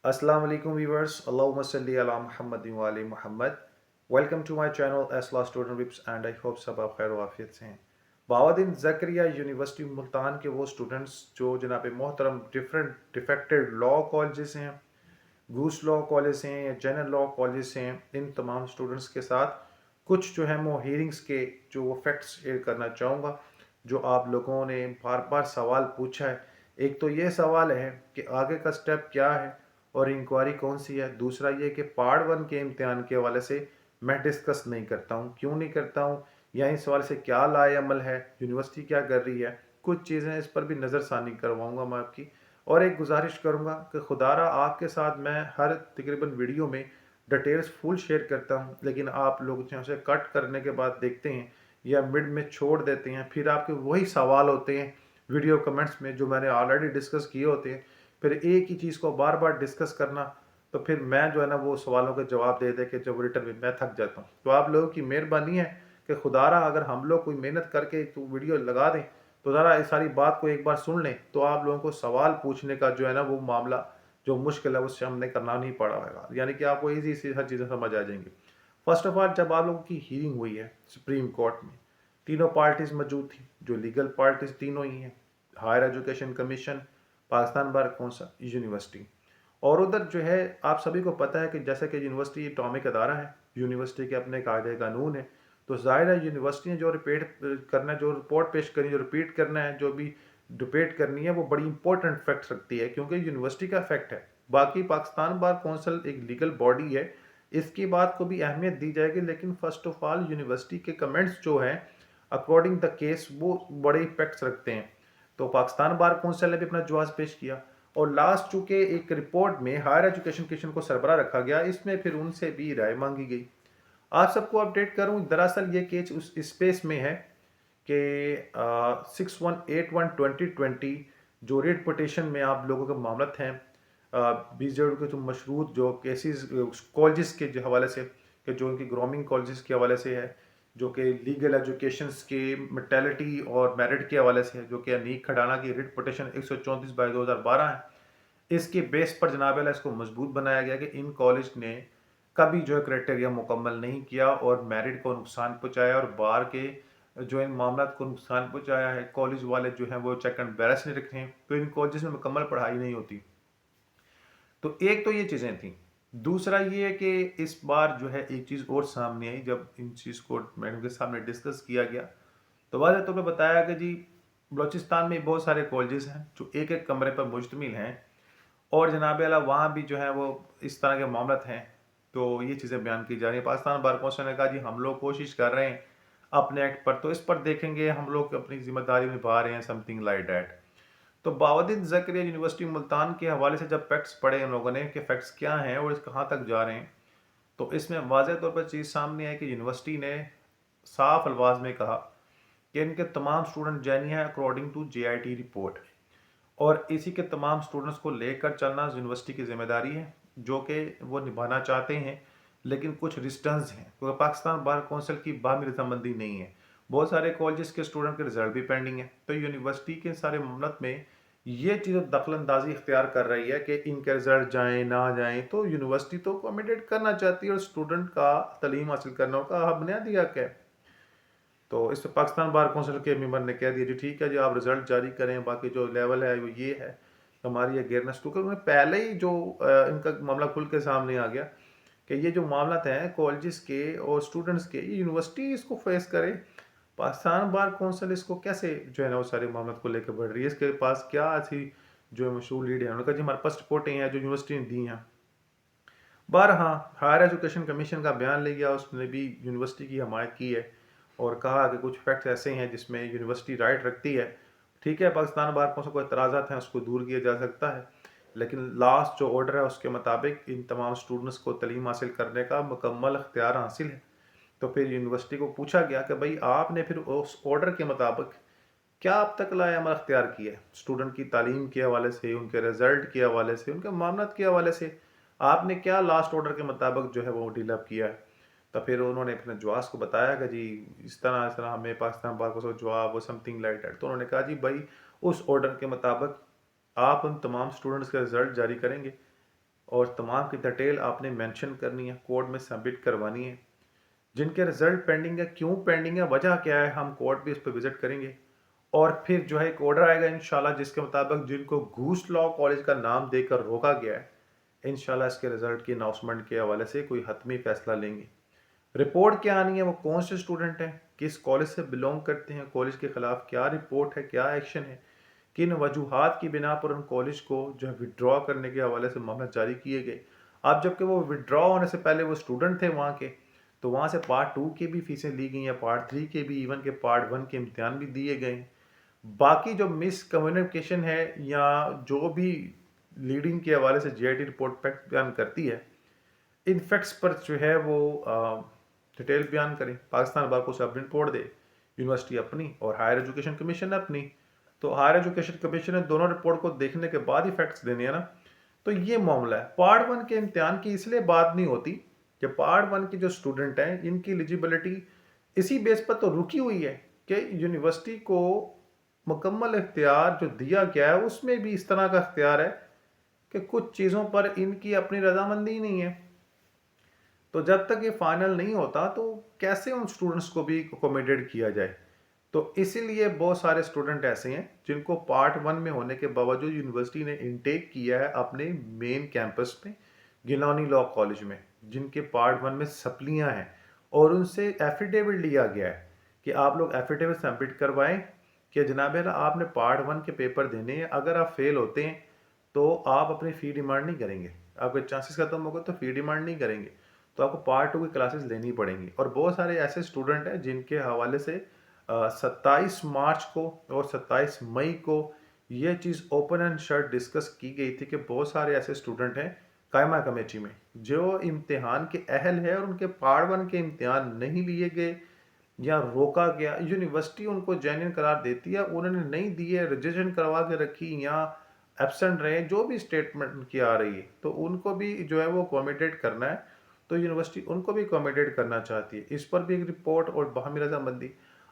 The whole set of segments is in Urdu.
السلام علیکم ویورز، اللہم صلی علی محمد و علی محمد. ویلکم ٹو مائی چینل ایسلا اسٹوڈنٹ وپس اینڈ آئی ہوپ سب آپ خیر و عافیت سے ہیں. باودین زکریہ یونیورسٹی ملتان کے وہ اسٹوڈنٹس جو جناب محترم ڈیفیکٹڈ لا کالجز ہیں، گوس لا کالجز ہیں یا جنرل لا کالجز ہیں، ان تمام اسٹوڈنٹس کے ساتھ کچھ جو ہے وہ ہیئرنگس کے جو وہ فیکٹس شیئر کرنا چاہوں گا جو آپ لوگوں نے بار بار سوال پوچھا ہے. ایک تو یہ سوال ہے کہ آگے کا سٹیپ کیا ہے اور انکوائری کون سی ہے. دوسرا یہ کہ پارٹ 1 کے امتحان کے حوالے سے میں ڈسکس نہیں کرتا ہوں. کیوں نہیں کرتا ہوں یا اس حوالے سے کیا لائے عمل ہے، یونیورسٹی کیا کر رہی ہے، کچھ چیزیں اس پر بھی نظر ثانی کرواؤں گا میں آپ کی. اور ایک گزارش کروں گا کہ خدا را آپ کے ساتھ میں ہر تقریباً ویڈیو میں ڈیٹیلز فل شیئر کرتا ہوں، لیکن آپ لوگ جو اسے کٹ کرنے کے بعد دیکھتے ہیں یا مڈ میں چھوڑ دیتے ہیں. پھر آپ کے وہی سوال ہوتے ہیں ویڈیو کمنٹس میں جو میں نے آلریڈی ڈسکس کیے ہوتے ہیں. پھر ایک ہی چیز کو بار بار ڈسکس کرنا، تو پھر میں جو ہے نا وہ سوالوں کے جواب دے کے جب ریٹرن میں تھک جاتا ہوں. تو آپ لوگوں کی مہربانی ہے کہ خدا را اگر ہم لوگ کوئی محنت کر کے تو ویڈیو لگا دیں تو ذرا اس ساری بات کو ایک بار سن لیں، تو آپ لوگوں کو سوال پوچھنے کا جو ہے نا وہ معاملہ جو مشکل ہے اس سے ہم نے کرنا نہیں پڑا ہوگا، یعنی کہ آپ کو ایزی سی ہر چیزیں سمجھ آ جائیں گی. فرسٹ آف آل، جب آپ لوگوں کی ہیئرنگ ہوئی ہے سپریم کورٹ میں، تینوں پارٹیز موجود تھیں جو لیگل پارٹیز تینوں ہی ہیں: higher education commission, Pakistan bar council, university. اور ادھر جو ہے آپ سبھی کو پتہ ہے کہ جیسے کہ یونیورسٹی اٹامک ادارہ ہے، یونیورسٹی کے اپنے قاعدے قانون ہے. تو ظاہر ہے یونیورسٹی نے جو ریپیٹ کرنا ہے، جو رپورٹ پیش کرنی ہے، جو ریپیٹ کرنا ہے، جو بھی ڈبیٹ کرنی ہے، وہ بڑی امپورٹنٹ فیکٹ رکھتی ہے کیونکہ یونیورسٹی کا فیکٹ ہے. باقی پاکستان بار کونسل ایک لیگل باڈی ہے، اس کی بات کو بھی اہمیت دی جائے گی، لیکن فرسٹ آف آل یونیورسٹی کے کمنٹس جو ہیں اکارڈنگ دا کیس وہ بڑے فیکٹس رکھتے ہیں. تو پاکستان بار کونسل نے بھی اپنا جواز پیش کیا، اور لاسٹ چونکہ ایک رپورٹ میں ہائر ایجوکیشن کمیشن کو سربراہ رکھا گیا، اس میں پھر ان سے بھی رائے مانگی گئی. آپ سب کو اپڈیٹ کروں، دراصل یہ کیس اس اسپیس میں ہے کہ 6181/2020 جو ریٹ پٹیشن میں آپ لوگوں کے معاملات ہیں بی جے کے جو مشروط جو کیسز کالجز کے جو حوالے سے، کہ جو ان کی گرومنگ کالجز کے حوالے سے ہے، جو کہ لیگل ایجوکیشنز کے مرٹیلٹی اور میرٹ کے حوالے سے ہے، جو کہ انیک کھڈانا کی ریٹ پٹیشن 134/2012 ہے. اس کے بیس پر جناب عالیہ اس کو مضبوط بنایا گیا کہ ان کالج نے کبھی جو ہے کرائٹیریا مکمل نہیں کیا اور میرٹ کو نقصان پہنچایا، اور بار کے جو ان معاملات کو نقصان پہنچایا ہے. کالج والے جو ہیں وہ چیک اینڈ بیلنس نہیں رکھتے ہیں، تو ان کالجز میں مکمل پڑھائی نہیں ہوتی. تو ایک تو یہ چیزیں تھیں. دوسرا یہ ہے کہ اس بار جو ہے ایک چیز اور سامنے آئی جب ان چیز کو میڈم کے سامنے ڈسکس کیا گیا، تو واضح طور پہ بتایا کہ جی بلوچستان میں بہت سارے کالجز ہیں جو ایک ایک کمرے پر مشتمل ہیں، اور جناب اعلیٰ وہاں بھی جو ہے وہ اس طرح کے معاملات ہیں. تو یہ چیزیں بیان کی جا رہی ہیں. پاکستان بار کونسل نے کہا جی ہم لوگ کوشش کر رہے ہیں اپنے ایکٹ پر، تو اس پر دیکھیں گے ہم لوگ اپنی ذمہ داری نبھا رہے ہیں، سم تھنگ لائک دیٹ. تو باودین زکریہ یونیورسٹی ملتان کے حوالے سے جب فیکٹس پڑھے ان لوگوں نے کہ فیکٹس کیا ہیں اور اس کہاں تک جا رہے ہیں، تو اس میں واضح طور پر چیز سامنے ہے کہ یونیورسٹی نے صاف الفاظ میں کہا کہ ان کے تمام اسٹوڈنٹ جینی ہیں اکارڈنگ ٹو JIT رپورٹ، اور اسی کے تمام اسٹوڈنٹس کو لے کر چلنا یونیورسٹی کی ذمہ داری ہے جو کہ وہ نبھانا چاہتے ہیں. لیکن کچھ ریسٹرنز ہیں کیونکہ پاکستان بار کونسل کی باہمی رضامندی نہیں ہے. بہت سارے کالجز کے اسٹوڈنٹ کے رزلٹ بھی پینڈنگ ہے، تو یونیورسٹی کے سارے معاملات میں یہ چیز دخل اندازی اختیار کر رہی ہے کہ ان کے رزلٹ جائیں نہ جائیں. تو یونیورسٹی تو اکوموڈیٹ کرنا چاہتی ہے اور اسٹوڈنٹ کا تعلیم حاصل کرنا کا بنیادی حق ہے. تو اس پہ پاکستان بار کونسل کے ممبر نے کہہ دیا جی ٹھیک ہے جی آپ رزلٹ جاری کریں، باقی جو لیول ہے وہ یہ ہے ہماری اگیرنس، کیونکہ انہوں نے پہلے ہی جو ان کا معاملہ کھل کے سامنے آ گیا کہ یہ جو معاملات ہیں کالجز کے اور اسٹوڈنٹس کے، یہ یونیورسٹی اس کو فیس کرے. پاکستان بار کونسل اس کو کیسے جو ہے نا وہ سارے معاملات کو لے کے بڑھ رہی ہے؟ اس کے پاس کیا ایسی جو مشہور لیڈ ہے؟ انہوں نے کہا جی ہمارے پاس رپورٹیں ہیں جو یونیورسٹی نے دی ہیں. ہاں ہائر ایجوکیشن کمیشن کا بیان لے گیا، اس نے بھی یونیورسٹی کی حمایت کی ہے اور کہا کہ کچھ فیکٹس ایسے ہیں جس میں یونیورسٹی رائٹ رکھتی ہے. ٹھیک ہے، پاکستان بار کونسل کو اعتراضات ہیں، اس کو دور کیا جا سکتا ہے، لیکن لاسٹ جو آرڈر ہے اس کے مطابق ان تمام اسٹوڈنٹس کو تعلیم حاصل کرنے کا مکمل اختیار حاصل ہے. تو پھر یونیورسٹی کو پوچھا گیا کہ بھائی آپ نے پھر اس آرڈر کے مطابق کیا اب تک لائے عمل اختیار کیا ہے اسٹوڈنٹ کی تعلیم کے حوالے سے، ان کے رزلٹ کے حوالے سے، ان کے معاملات کے حوالے سے، آپ نے کیا لاسٹ آرڈر کے مطابق جو ہے وہ ڈیل اپ کیا ہے؟ تو پھر انہوں نے اپنے جواز کو بتایا کہ جی اس طرح ہمیں پاکستان بار کو جواب وہ سم تھنگ لائک دیٹ. تو انہوں نے کہا جی بھائی اس آرڈر کے مطابق آپ ان تمام اسٹوڈنٹس کے رزلٹ جاری کریں گے. اور تمام کی ڈیٹیل آپ نے مینشن کرنی ہے، کوڈ میں سبمٹ کروانی ہے. جن کے رزلٹ پینڈنگ ہے، کیوں پینڈنگ ہے، وجہ کیا ہے، ہم کورٹ بھی اس پہ وزٹ کریں گے. اور پھر جو ہے ایک آرڈر آئے گا انشاءاللہ جس کے مطابق جن کو گھوس لاء کالج کا نام دے کر روکا گیا ہے، انشاءاللہ اس کے رزلٹ کی اناؤنسمنٹ کے حوالے سے کوئی حتمی فیصلہ لیں گے. رپورٹ کیا آنی ہے، وہ کون سے اسٹوڈنٹ ہیں، کس کالج سے بلونگ کرتے ہیں، کالج کے خلاف کیا رپورٹ ہے، کیا ایکشن ہے، کن وجوہات کی بنا پر ان کالج کو جو ہے وڈرا کرنے کے حوالے سے معاملات جاری کیے گئے. اب جبکہ وہ وڈرا ہونے سے پہلے وہ اسٹوڈنٹ تھے وہاں کے، تو وہاں سے پارٹ 2 کی بھی فیسیں لی گئی ہیں، پارٹ 3 کے بھی، ایون کہ پارٹ 1 کے امتحان بھی دیے گئے ہیں. باقی جو مس کمیونیکیشن ہے یا جو بھی لیڈنگ کے حوالے سے جے آئی ٹی رپورٹ فیکٹ بیان کرتی ہے، ان فیکٹس پر جو ہے وہ ڈیٹیل بیان کریں. پاکستان بار کو سب رپورٹ دے، یونیورسٹی اپنی اور ہائر ایجوکیشن کمیشن اپنی. تو ہائر ایجوکیشن کمیشن نے دونوں رپورٹ کو دیکھنے کے بعد ہی فیکٹس دینے ہیں نا. تو یہ معاملہ ہے. پارٹ 1 کے امتحان کی اس لیے بات نہیں ہوتی کہ پارٹ 1 کے جو اسٹوڈنٹ ہیں ان کی ایلیجیبلٹی اسی بیس پر تو رکی ہوئی ہے کہ یونیورسٹی کو مکمل اختیار جو دیا گیا ہے اس میں بھی اس طرح کا اختیار ہے کہ کچھ چیزوں پر ان کی اپنی رضامندی نہیں ہے. تو جب تک یہ فائنل نہیں ہوتا تو کیسے ان اسٹوڈنٹس کو بھی اکوموڈیٹ کیا جائے. تو اسی لیے بہت سارے اسٹوڈنٹ ایسے ہیں جن کو پارٹ 1 میں ہونے کے باوجود یونیورسٹی نے انٹیک کیا ہے اپنے مین کیمپس میں گیلانی لاء کالج میں، جن کے پارٹ 1 میں سپلیاں ہیں، اور ان سے ایفیڈیوٹ لیا گیا ہے کہ آپ لوگ ایفیڈیوٹ سبمٹ کروائیں کہ جناب آپ نے پارٹ 1 کے پیپر دینے ہیں، اگر آپ فیل ہوتے ہیں تو آپ اپنی فی ڈیمانڈ نہیں کریں گے، آپ کے چانسز ختم ہو گئے تو فی ڈیمانڈ نہیں کریں گے، تو آپ کو پارٹ 2 کی کلاسز لینی پڑیں گی. اور بہت سارے ایسے اسٹوڈنٹ ہیں جن کے حوالے سے 27 مارچ کو اور 27 مئی کو یہ چیز اوپن اینڈ شٹ ڈسکس کی گئی تھی کہ بہت سارے ایسے اسٹوڈنٹ ہیں قائمہ کمیٹی میں جو امتحان کے اہل ہے اور ان کے پارٹ 1 کے امتحان نہیں لیے گئے یا روکا گیا. یونیورسٹی ان کو جینوئن قرار دیتی ہے، انہوں نے نہیں دیے، رجسٹریشن کروا کے رکھی یا ایبسنٹ رہے، جو بھی اسٹیٹمنٹ کی آ رہی ہے، تو ان کو بھی جو ہے وہ اکوموڈیٹ کرنا ہے. تو یونیورسٹی ان کو بھی اکوموڈیٹ کرنا چاہتی ہے. اس پر بھی ایک رپورٹ اور باہمی رضامندی.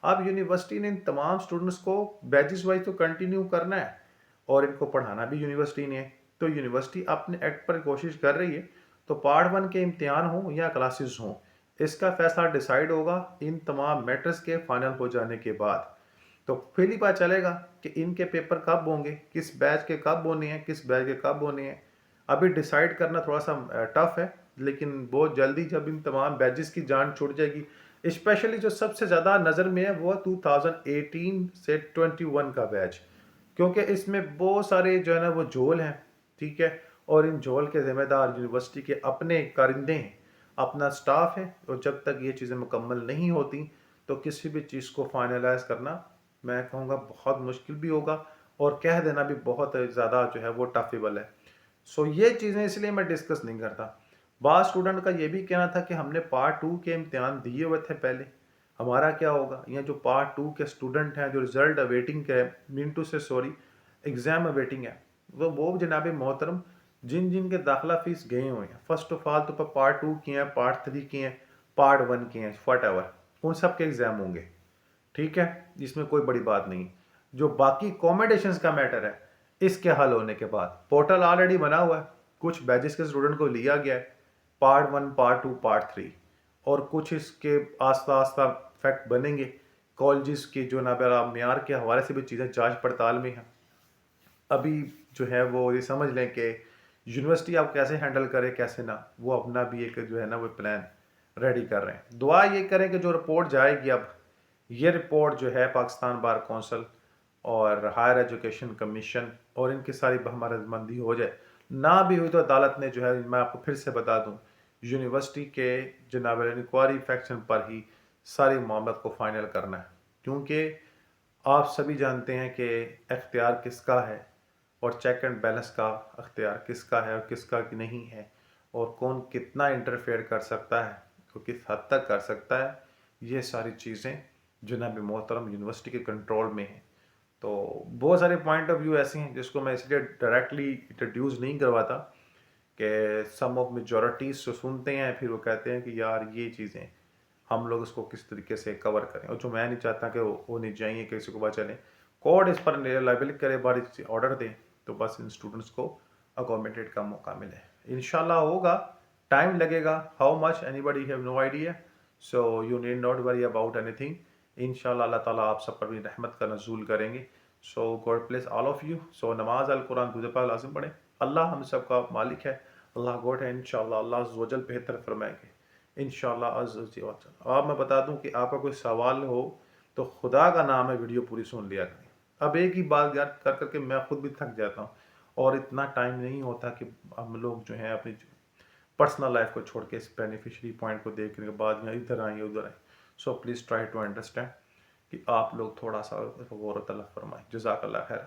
اب یونیورسٹی نے ان تمام اسٹوڈنٹس کو بیچز وائز تو کنٹینیو کرنا ہے اور ان کو پڑھانا بھی یونیورسٹی نے. تو یونیورسٹی اپنے ایکٹ پر کوشش کر رہی ہے. تو پارٹ 1 کے امتحان ہوں یا کلاسز ہوں، اس کا فیصلہ ڈیسائیڈ ہوگا ان تمام میٹرز کے فائنل ہو جانے کے بعد. تو پھر ہی پتہ چلے گا کہ ان کے پیپر کب ہوں گے، کس بیچ کے کب ہونے ہیں، کس بیچ کے کب ہونے ہیں. ابھی ڈیسائیڈ کرنا تھوڑا سا ٹف ہے، لیکن بہت جلدی جب ان تمام بیچز کی جان چھوٹ جائے گی. اسپیشلی جو سب سے زیادہ نظر میں ہے وہ 2018 سے 21 کا بیچ، کیونکہ اس میں بہت سارے جو ہے نا وہ جھول ہیں، ٹھیک ہے، اور ان جھول کے ذمہ دار یونیورسٹی کے اپنے کارندے ہیں، اپنا سٹاف ہے. اور جب تک یہ چیزیں مکمل نہیں ہوتی تو کسی بھی چیز کو فائنلائز کرنا میں کہوں گا بہت مشکل بھی ہوگا، اور کہہ دینا بھی بہت زیادہ جو ہے وہ ٹافیبل ہے. سو یہ چیزیں اس لیے میں ڈسکس نہیں کرتا. بعض اسٹوڈنٹ کا یہ بھی کہنا تھا کہ ہم نے پارٹ 2 کے امتحان دیے ہوئے تھے پہلے، ہمارا کیا ہوگا. یا جو پارٹ 2 کے اسٹوڈنٹ ہیں جو رزلٹ اویٹنگ کے ایگزام اویٹنگ ہے، وہ جناب محترم جن جن کے داخلہ فیس گئے ہوئے ہیں، فرسٹ آف آل تو پارٹ 2 کی ہیں، پارٹ 3 کی ہیں، پارٹ 1 کی ہیں، واٹ ایور، ان سب کے ایگزام ہوں گے. ٹھیک ہے، اس میں کوئی بڑی بات نہیں. جو باقی اکوموڈیشنز کا میٹر ہے اس کے حل ہونے کے بعد پورٹل آلریڈی بنا ہوا ہے، کچھ بیچز کے اسٹوڈنٹ کو لیا گیا ہے، پارٹ 1، پارٹ 2، پارٹ 3، اور کچھ اس کے آستہ آستہ فیکٹ بنیں گے. کالجز کے جو معیار کے حوالے سے بھی چیزیں جانچ پڑتال میں ہیں. ابھی جو ہے وہ یہ سمجھ لیں کہ یونیورسٹی آپ کیسے ہینڈل کرے کیسے نہ، وہ اپنا بھی ایک جو ہے نا وہ پلان ریڈی کر رہے ہیں. دعا یہ کریں کہ جو رپورٹ جائے گی، اب یہ رپورٹ جو ہے پاکستان بار کونسل اور ہائر ایجوکیشن کمیشن اور ان کی ساری بہمہ رضامندی ہو جائے. نہ بھی ہوئی تو عدالت نے جو ہے، میں آپ کو پھر سے بتا دوں، یونیورسٹی کے جناب انکوائری فیکشن پر ہی ساری معاملات کو فائنل کرنا ہے. کیونکہ آپ سبھی جانتے ہیں کہ اختیار کس کا ہے اور چیک اینڈ بیلنس کا اختیار کس کا ہے اور کس کا نہیں ہے، اور کون کتنا انٹرفیئر کر سکتا ہے، کس حد تک کر سکتا ہے. یہ ساری چیزیں جناب محترم یونیورسٹی کے کنٹرول میں ہیں. تو بہت سارے پوائنٹ آف ویو ایسے ہیں جس کو میں اس لیے ڈائریکٹلی انٹروڈیوس نہیں کرواتا کہ سم آف میجورٹیز جو سنتے ہیں پھر وہ کہتے ہیں کہ یار یہ چیزیں ہم لوگ اس کو کس طریقے سے کور کریں، اور جو میں نہیں چاہتا کہ وہ نہیں چاہیے کہ کسی کو بات چلیں. کورٹ اس پر لائبل کرے، بار آرڈر دے، تو بس ان اسٹوڈنٹس کو اکوموڈیٹ کا موقع ملے. انشاءاللہ ہوگا, ٹائم لگے گا. How much anybody have no idea, so you need not worry about anything. انشاءاللہ اللہ تعالیٰ آپ سب پر بھی رحمت کا نزول کریں گے. So God bless all of you. So نماز القرآن درود پاک لازم پڑھیں. اللہ ہم سب کا مالک ہے, اللہ گوڈ ہے. انشاءاللہ اللہ عز و جل بہتر فرمائیں گے انشاءاللہ عز و جل. آپ میں بتا دوں کہ آپ کا کوئی سوال ہو تو خدا کا نام ہے ویڈیو پوری سن لیا کریں. اب ایک ہی بات یاد کر کر کے میں خود بھی تھک جاتا ہوں, اور اتنا ٹائم نہیں ہوتا کہ ہم لوگ جو ہیں اپنی پرسنل لائف کو چھوڑ کے اس بینیفیشری پوائنٹ کو دیکھنے کے بعد میں ادھر آئیں ادھر آئیں. So please try to understand کہ آپ لوگ تھوڑا سا غور و طلب فرمائیں. جزاک اللہ خیر.